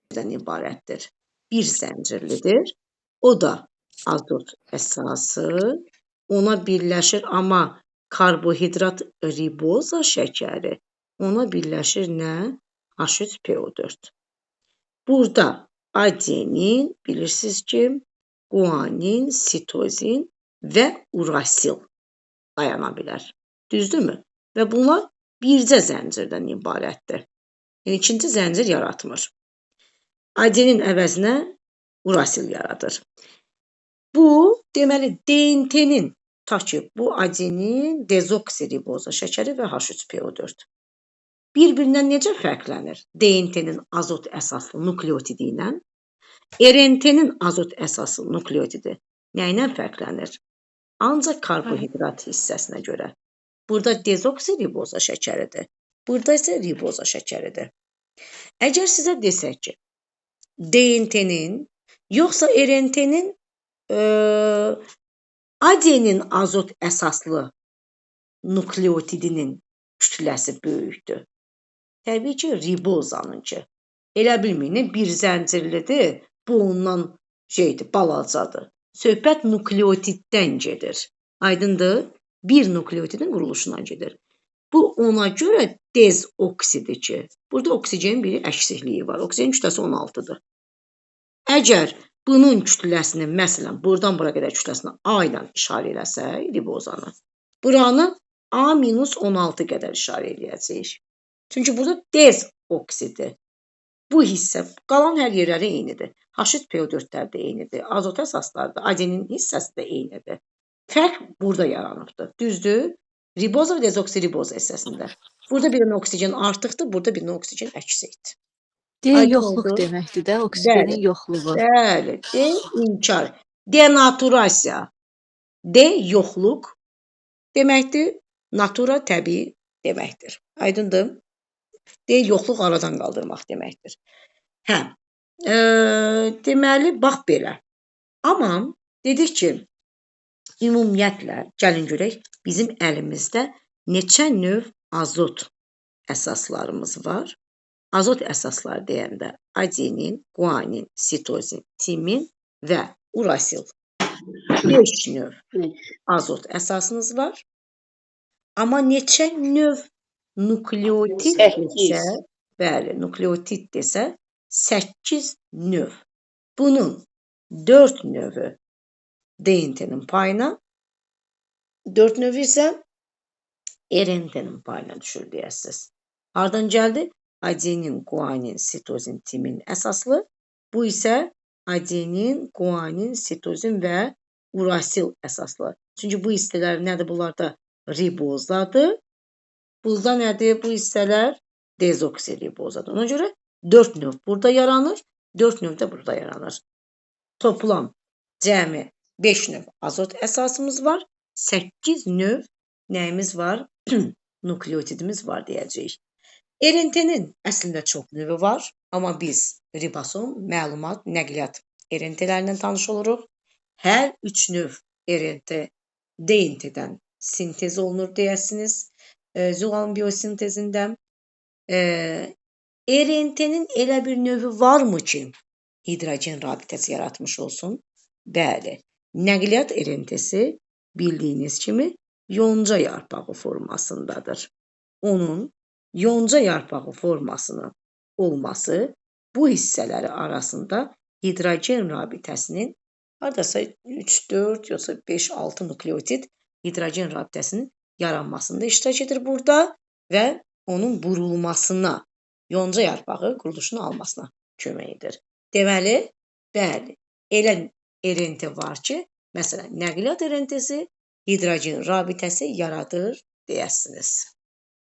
zəncirdən ibarətdir. Bir zəncirlidir. O da azot əsası. Ona birləşir, amma karbohidrat riboza şəkəri ona birləşir nə? H3PO4. Burada adenin, bilirsiniz ki, guanin, sitozin və urasil dayana bilər. Düzdürmü? Və bunlar bircə zəncirdən ibarətdir. Yəni, ikinci zəncir yaratmır. Adenin əvəzinə urasil yaradır. Bu, deməli, DNT-nin, bu adenin dezoksiriboza şəkəri və H3PO4. Bir-birindən necə fərqlənir? DNT-nin azot əsaslı nukleotidi ilə RNT-nin azot əsaslı nukleotidi nə ilə fərqlənir? Ancaq karbohidrat hissəsinə görə. Burada dezoksiriboza şəkəridir. Burada isə riboza şəkəridir. Əgər sizə desək ki, DNT-nin yoxsa RNT-nin adenin azot əsaslı nukleotidinin kütləsi böyükdür. Təbii ki, ribozanınki. Elə bilməyin, bir zəncirlidir, bu ondan balacadır. Söhbət nukleotiddən gedir. Aydındır? Bir nukleotidin quruluşuna gedir. Bu ona görə dezoksidir ki, burada oksigenin bir əksikliyi var. Oksigenin kütləsi 16-dır. Əgər bunun kütləsini, məsələn, buradan bura qədər kütləsini A ilə işarə eləsək, ribozanı, buranı A-16 qədər işarə eləyəcəyik. Çünki burada dezoksidir. Bu hissə, qalan hər yerləri eynidir. H3PO4-lər də eynidir. Azot əsasları da, adenin hissəsi də eynidir. Fərq burada yaranıbdır. Düzdür? Riboza və dezoksiriboza hissəsində. Burada bir oksigen artıqdır, burada bir oksigen əksikdir. D yoxluq deməkdir də, oksigenin yoxluğu. Bəli, D inkar. Denaturasiya. D yoxluq deməkdir. Natura təbii deməkdir. Aydındır? D yoxluq aradan qaldırmaq deməkdir. Deməli, bax belə. Amma dedik ki, ümumiyyətlə, gəlin görək, bizim əlimizdə neçə növ azot əsaslarımız var. Azot əsaslar deyəndə adenin, guanin, sitozin, timin və urasil. 5 növ azot əsasınız var. Amma neçə növ nukleotid desə, bəli, nukleotid desə 8 növ. Bunun 4 növü DNT-nin payına, 4 növü isə RNT-nin payına düşür deyəsiniz. Hardan gəldi? Adenin, guanin, sitozin, timin əsaslı. Bu isə adenin, guanin, sitozin və urasil əsaslı. Çünki bu hissələr nədir? Bunlar da ribozadır. Burada nədir? Bu hissələr dezoksiribozadır. Ona görə 4 növ burada yaranır, 4 növ də burada yaranır. Toplam cəmi 5 növ azot əsasımız var, 8 növ nəyimiz var? Nukleotidimiz var deyəcəyik. RNT-nin əslində çox növü var, amma biz ribosom, məlumat, nəqliyyat RNT-lərlə tanış oluruq. Hər 3 növ RNT DNT-dən sintez olunur deyəsiniz. Zuğalın biosintezində. RNT-nin elə bir növü varmı ki, hidrogen rabitəsi yaratmış olsun? Bəli. Nəqliyyat RNT-si bildiyiniz kimi yonca yarpağı formasındadır. Onun yonca yarpağı formasının olması bu hissələri arasında hidrogen rabitəsinin haradasa 3-4 yoxsa 5-6 nukleotid hidrogen rabitəsinin yaranmasında iştirak edir burada və onun burulmasına, yonca yarpağı quruluşunu almasına kömək edir. Deməli, bəli, elə RNT var ki, məsələn, nəqliyyat RNT-si hidrogen rabitəsi yaradır deyəsiniz.